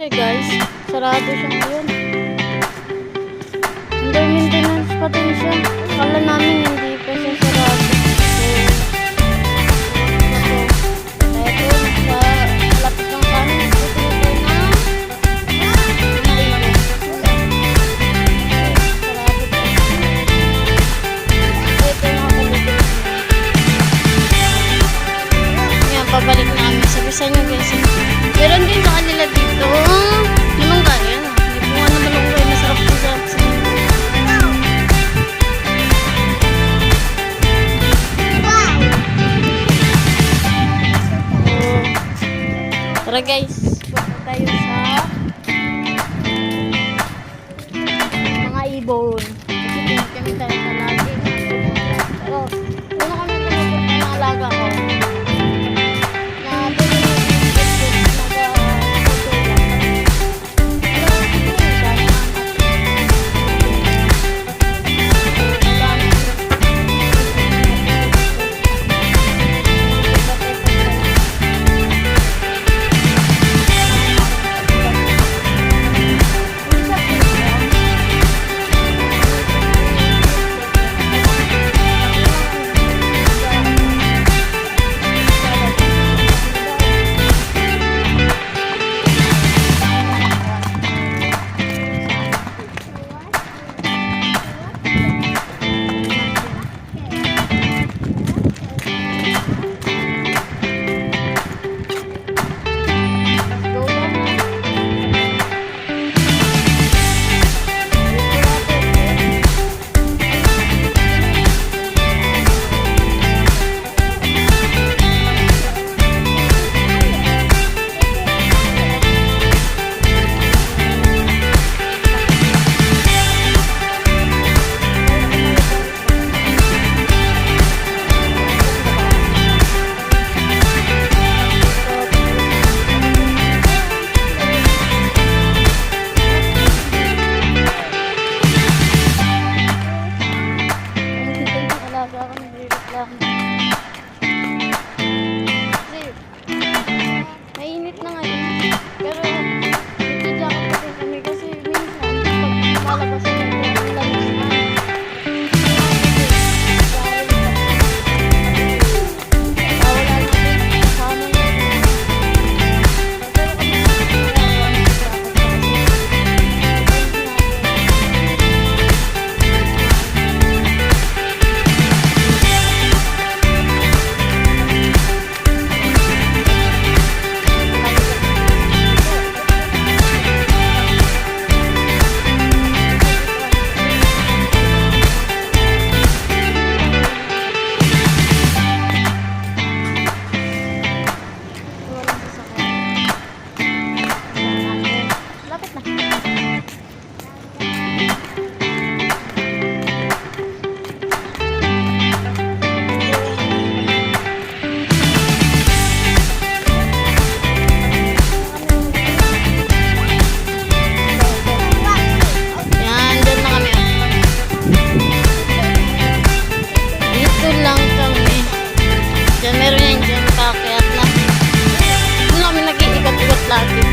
Hey guys, sarado siya ngayon. Under maintenance pa din siya. Kala namin hindi pa siya sarado. Eto, sa lapit ng kanin, tutuloy na. Sarado pa. Ito yung mga balik. Yan, pabalik namin. Sabi sa inyo guys. Meron din sa kanila dito. Malunggay yan. May bunga na malunggay. Masarap po siya. Tara guys. Punta tayo sa mga ibon. Kasi kami tayo na lagi. Pero, una kami pinapunta ng alaga ko. Mainit na ngayon. Pero nagjajacket pa rin kami kasi minsan pag malabas na ang lamig na. Wala natin kasama na.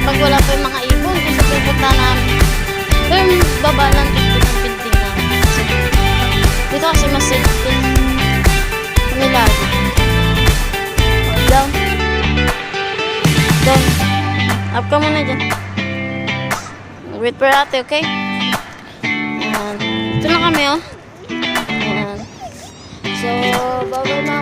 Pag wala pa yung mga ibon, kung sa pipunta namin. Pero yung baba lang dito ng building namin. Dito kasi mas safety. Kami lagi. Down. Down. Up ka muna dyan. Wait for ate, okay? Ayan. Ito na kami, oh. Ayan. So, bye-bye na.